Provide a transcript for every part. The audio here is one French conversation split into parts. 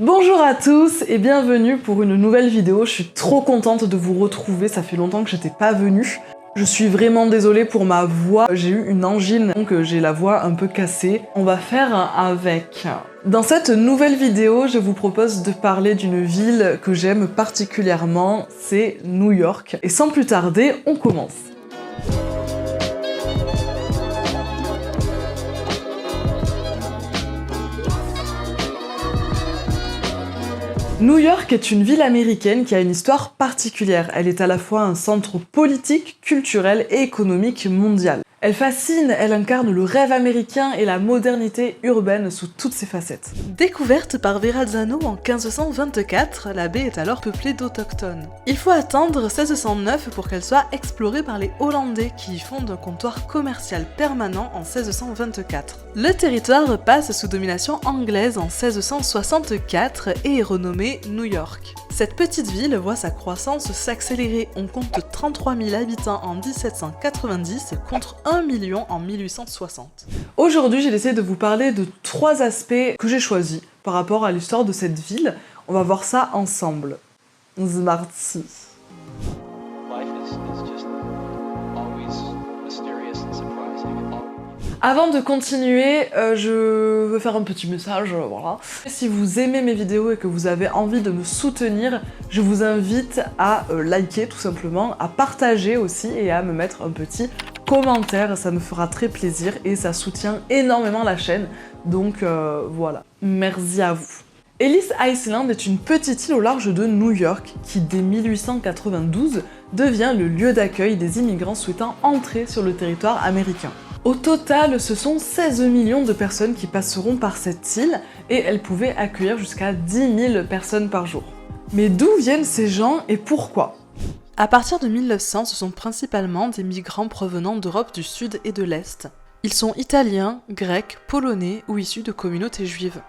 Bonjour à tous et bienvenue pour une nouvelle vidéo. Je suis trop contente de vous retrouver, ça fait longtemps que j'étais pas venue. Je suis vraiment désolée pour ma voix, j'ai eu une angine, donc j'ai la voix un peu cassée. On va faire avec. Dans cette nouvelle vidéo, je vous propose de parler d'une ville que j'aime particulièrement, c'est New York. Et sans plus tarder, on commence. New York est une ville américaine qui a une histoire particulière. Elle est à la fois un centre politique, culturel et économique mondial. Elle fascine, elle incarne le rêve américain et la modernité urbaine sous toutes ses facettes. Découverte par Verrazzano en 1524, la baie est alors peuplée d'autochtones. Il faut attendre 1609 pour qu'elle soit explorée par les Hollandais qui y fondent un comptoir commercial permanent en 1624. Le territoire passe sous domination anglaise en 1664 et est renommé New York. Cette petite ville voit sa croissance s'accélérer. On compte 33 000 habitants en 1790 contre 1 million en 1860. Aujourd'hui, j'ai décidé de vous parler de 3 aspects que j'ai choisis par rapport à l'histoire de cette ville. On va voir ça ensemble. Smarty. Avant de continuer, je veux faire un petit message, voilà. Si vous aimez mes vidéos et que vous avez envie de me soutenir, je vous invite à liker tout simplement, à partager aussi et à me mettre un petit commentaire, ça me fera très plaisir et ça soutient énormément la chaîne, donc voilà. Merci à vous. Ellis Island est une petite île au large de New York qui, dès 1892, devient le lieu d'accueil des immigrants souhaitant entrer sur le territoire américain. Au total, ce sont 16 millions de personnes qui passeront par cette île et elle pouvait accueillir jusqu'à 10 000 personnes par jour. Mais d'où viennent ces gens et pourquoi ? À partir de 1900, ce sont principalement des migrants provenant d'Europe du Sud et de l'Est. Ils sont italiens, grecs, polonais ou issus de communautés juives.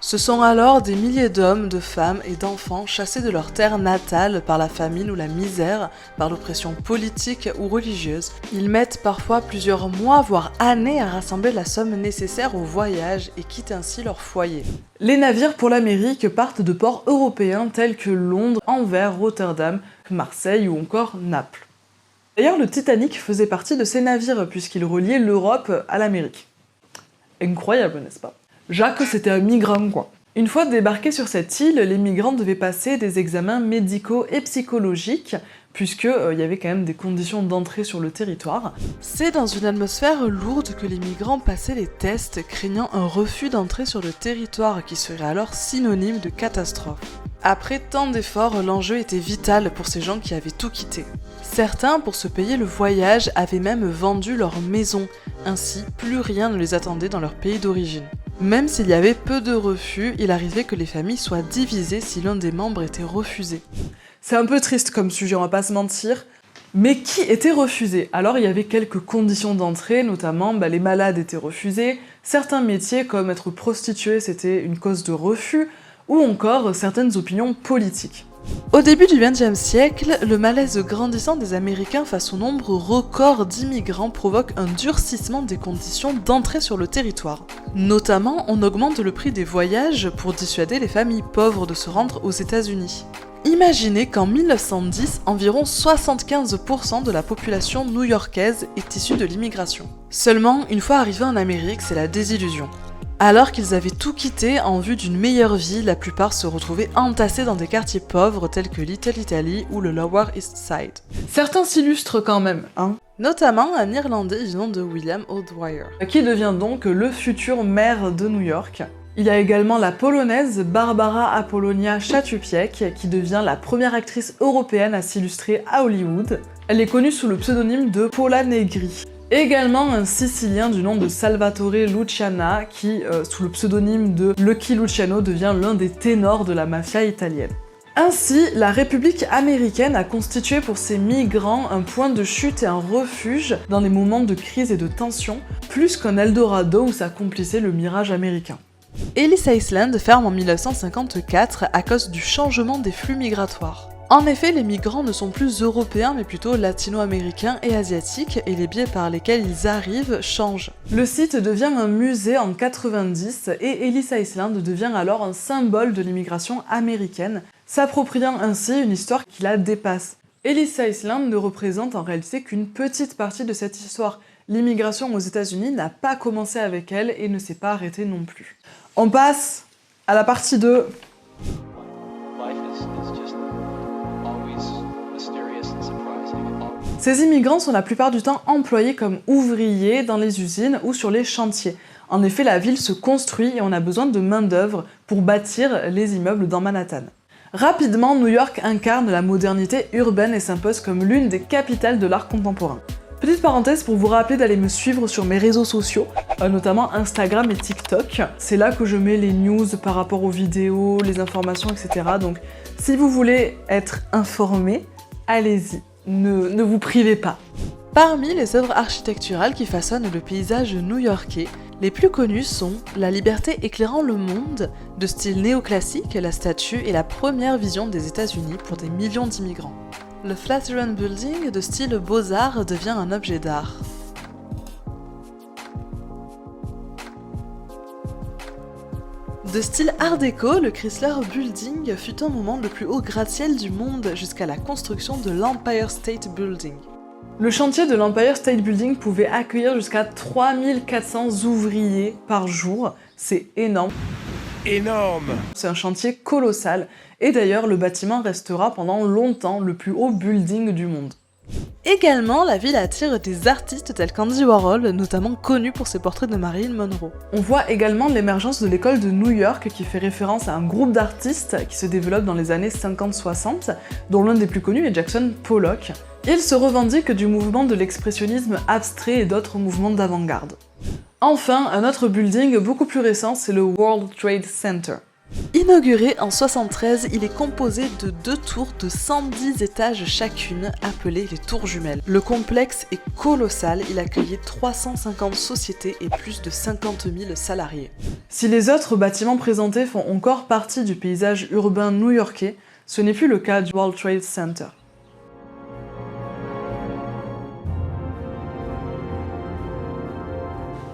Ce sont alors des milliers d'hommes, de femmes et d'enfants chassés de leur terre natale par la famine ou la misère, par l'oppression politique ou religieuse. Ils mettent parfois plusieurs mois, voire années à rassembler la somme nécessaire au voyage et quittent ainsi leur foyer. Les navires pour l'Amérique partent de ports européens tels que Londres, Anvers, Rotterdam, Marseille ou encore Naples. D'ailleurs, le Titanic faisait partie de ces navires puisqu'il reliait l'Europe à l'Amérique. Incroyable, n'est-ce pas ? Jacques, c'était un migrant, quoi. Une fois débarqués sur cette île, les migrants devaient passer des examens médicaux et psychologiques, puisqu'il y avait quand même des conditions d'entrée sur le territoire. C'est dans une atmosphère lourde que les migrants passaient les tests, craignant un refus d'entrée sur le territoire, qui serait alors synonyme de catastrophe. Après tant d'efforts, l'enjeu était vital pour ces gens qui avaient tout quitté. Certains, pour se payer le voyage, avaient même vendu leur maison, ainsi plus rien ne les attendait dans leur pays d'origine. Même s'il y avait peu de refus, il arrivait que les familles soient divisées si l'un des membres était refusé. C'est un peu triste comme sujet, on va pas se mentir. Mais qui était refusé? Alors il y avait quelques conditions d'entrée, notamment les malades étaient refusés, certains métiers comme être prostituée c'était une cause de refus, ou encore certaines opinions politiques. Au début du XXe siècle, le malaise grandissant des Américains face au nombre record d'immigrants provoque un durcissement des conditions d'entrée sur le territoire. Notamment, on augmente le prix des voyages pour dissuader les familles pauvres de se rendre aux États-Unis. Imaginez qu'en 1910, environ 75% de la population new-yorkaise est issue de l'immigration. Seulement, une fois arrivés en Amérique, c'est la désillusion. Alors qu'ils avaient tout quitté en vue d'une meilleure vie, la plupart se retrouvaient entassés dans des quartiers pauvres tels que Little Italy ou le Lower East Side. Certains s'illustrent quand même, hein. Notamment un Irlandais du nom de William O'Dwyer, qui devient donc le futur maire de New York. Il y a également la polonaise Barbara Apollonia Chatupiec, qui devient la première actrice européenne à s'illustrer à Hollywood. Elle est connue sous le pseudonyme de Paula Negri. Également un Sicilien du nom de Salvatore Luciana qui, sous le pseudonyme de Lucky Luciano, devient l'un des ténors de la mafia italienne. Ainsi, la République américaine a constitué pour ces migrants un point de chute et un refuge dans les moments de crise et de tension, plus qu'un Eldorado où s'accomplissait le mirage américain. Ellis Island ferme en 1954 à cause du changement des flux migratoires. En effet, les migrants ne sont plus européens mais plutôt latino-américains et asiatiques et les biais par lesquels ils arrivent changent. Le site devient un musée en 90 et Ellis Island devient alors un symbole de l'immigration américaine, s'appropriant ainsi une histoire qui la dépasse. Ellis Island ne représente en réalité qu'une petite partie de cette histoire. L'immigration aux États-Unis n'a pas commencé avec elle et ne s'est pas arrêtée non plus. On passe à la partie 2. Ces immigrants sont la plupart du temps employés comme ouvriers dans les usines ou sur les chantiers. En effet, la ville se construit et on a besoin de main-d'œuvre pour bâtir les immeubles dans Manhattan. Rapidement, New York incarne la modernité urbaine et s'impose comme l'une des capitales de l'art contemporain. Petite parenthèse pour vous rappeler d'aller me suivre sur mes réseaux sociaux, notamment Instagram et TikTok. C'est là que je mets les news par rapport aux vidéos, les informations, etc. Donc si vous voulez être informé, allez-y. Ne vous privez pas. Parmi les œuvres architecturales qui façonnent le paysage new-yorkais, les plus connues sont La liberté éclairant le monde, de style néoclassique, la statue est la première vision des États-Unis pour des millions d'immigrants. Le Flatiron Building, de style beaux-arts, devient un objet d'art. De style art déco, le Chrysler Building fut un moment le plus haut gratte-ciel du monde jusqu'à la construction de l'Empire State Building. Le chantier de l'Empire State Building pouvait accueillir jusqu'à 3400 ouvriers par jour, c'est énorme. C'est un chantier colossal, et d'ailleurs le bâtiment restera pendant longtemps le plus haut building du monde. Également, la ville attire des artistes tels qu'Andy Warhol, notamment connu pour ses portraits de Marilyn Monroe. On voit également l'émergence de l'école de New York qui fait référence à un groupe d'artistes qui se développe dans les années 50-60, dont l'un des plus connus est Jackson Pollock. Il se revendique du mouvement de l'expressionnisme abstrait et d'autres mouvements d'avant-garde. Enfin, un autre building beaucoup plus récent, c'est le World Trade Center. Inauguré en 1973, il est composé de 2 tours de 110 étages chacune, appelées les tours jumelles. Le complexe est colossal, il accueillait 350 sociétés et plus de 50 000 salariés. Si les autres bâtiments présentés font encore partie du paysage urbain new-yorkais, ce n'est plus le cas du World Trade Center.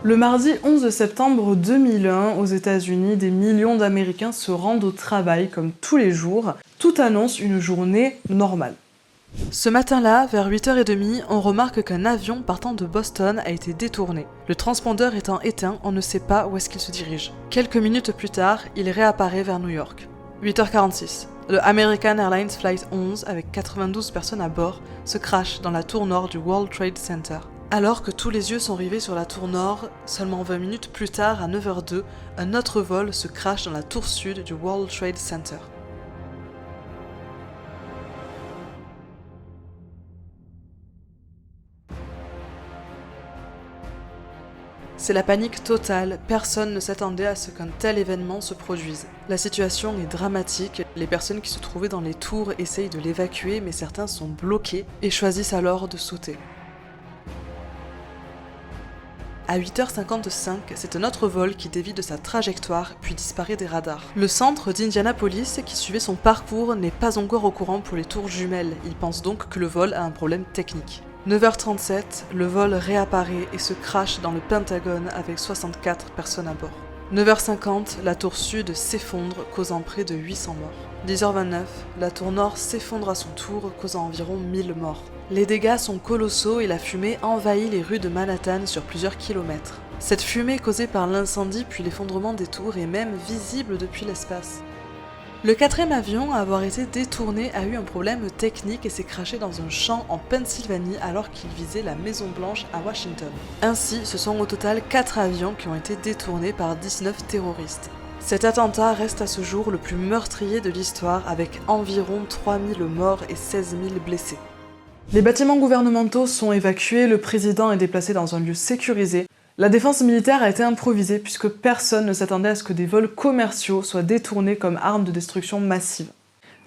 Le mardi 11 septembre 2001, aux États-Unis, des millions d'Américains se rendent au travail comme tous les jours. Tout annonce une journée normale. Ce matin-là, vers 8h30, on remarque qu'un avion partant de Boston a été détourné. Le transpondeur étant éteint, on ne sait pas où est-ce qu'il se dirige. Quelques minutes plus tard, il réapparaît vers New York. 8h46. Le American Airlines Flight 11, avec 92 personnes à bord, se crache dans la tour nord du World Trade Center. Alors que tous les yeux sont rivés sur la tour nord, seulement 20 minutes plus tard, à 9h02, un autre vol se crache dans la tour sud du World Trade Center. C'est la panique totale, personne ne s'attendait à ce qu'un tel événement se produise. La situation est dramatique, les personnes qui se trouvaient dans les tours essayent de l'évacuer mais certains sont bloqués et choisissent alors de sauter. À 8h55, c'est un autre vol qui dévie de sa trajectoire puis disparaît des radars. Le centre d'Indianapolis, qui suivait son parcours, n'est pas encore au courant pour les tours jumelles, il pense donc que le vol a un problème technique. 9h37, le vol réapparaît et se crache dans le Pentagone avec 64 personnes à bord. 9h50, la tour sud s'effondre, causant près de 800 morts. 10h29, la tour nord s'effondre à son tour, causant environ 1000 morts. Les dégâts sont colossaux et la fumée envahit les rues de Manhattan sur plusieurs kilomètres. Cette fumée causée par l'incendie puis l'effondrement des tours est même visible depuis l'espace. Le 4e avion à avoir été détourné a eu un problème technique et s'est crashé dans un champ en Pennsylvanie alors qu'il visait la Maison Blanche à Washington. Ainsi, ce sont au total 4 avions qui ont été détournés par 19 terroristes. Cet attentat reste à ce jour le plus meurtrier de l'histoire avec environ 3000 morts et 16 000 blessés. Les bâtiments gouvernementaux sont évacués, le président est déplacé dans un lieu sécurisé. La défense militaire a été improvisée puisque personne ne s'attendait à ce que des vols commerciaux soient détournés comme armes de destruction massive.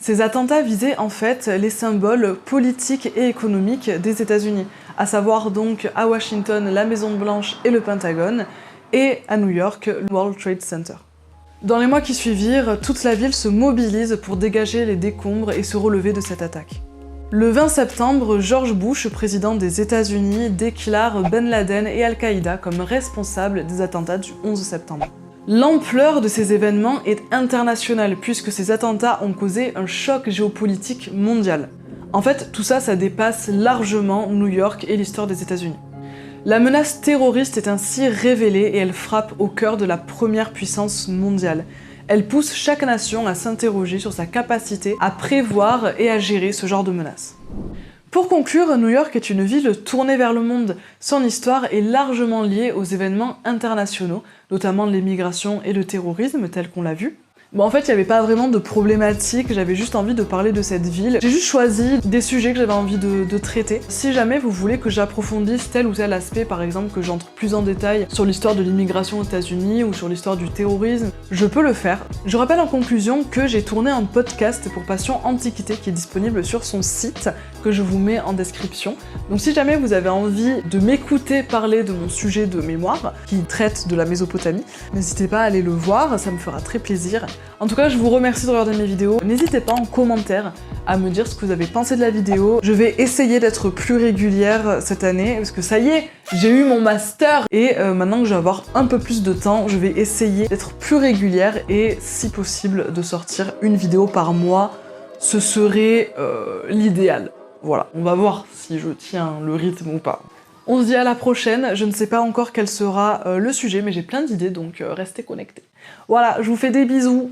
Ces attentats visaient en fait les symboles politiques et économiques des États-Unis, à savoir donc à Washington la Maison Blanche et le Pentagone, et à New York le World Trade Center. Dans les mois qui suivirent, toute la ville se mobilise pour dégager les décombres et se relever de cette attaque. Le 20 septembre, George Bush, président des États-Unis, déclare Ben Laden et Al-Qaïda comme responsables des attentats du 11 septembre. L'ampleur de ces événements est internationale puisque ces attentats ont causé un choc géopolitique mondial. En fait, tout ça, ça dépasse largement New York et l'histoire des États-Unis. La menace terroriste est ainsi révélée et elle frappe au cœur de la première puissance mondiale. Elle pousse chaque nation à s'interroger sur sa capacité à prévoir et à gérer ce genre de menaces. Pour conclure, New York est une ville tournée vers le monde. Son histoire est largement liée aux événements internationaux, notamment l'immigration et le terrorisme tel qu'on l'a vu. Bon, en fait, il n'y avait pas vraiment de problématique, j'avais juste envie de parler de cette ville. J'ai juste choisi des sujets que j'avais envie de traiter. Si jamais vous voulez que j'approfondisse tel ou tel aspect, par exemple que j'entre plus en détail sur l'histoire de l'immigration aux États-Unis ou sur l'histoire du terrorisme, je peux le faire. Je rappelle en conclusion que j'ai tourné un podcast pour Passion Antiquité qui est disponible sur son site, que je vous mets en description. Donc si jamais vous avez envie de m'écouter parler de mon sujet de mémoire, qui traite de la Mésopotamie, n'hésitez pas à aller le voir, ça me fera très plaisir. En tout cas, je vous remercie de regarder mes vidéos. N'hésitez pas en commentaire à me dire ce que vous avez pensé de la vidéo. Je vais essayer d'être plus régulière cette année, parce que ça y est, j'ai eu mon master, et maintenant que je vais avoir un peu plus de temps, je vais essayer d'être plus régulière et, si possible, de sortir une vidéo par mois. Ce serait l'idéal. Voilà, on va voir si je tiens le rythme ou pas. On se dit à la prochaine, je ne sais pas encore quel sera le sujet, mais j'ai plein d'idées, donc restez connectés. Voilà, je vous fais des bisous.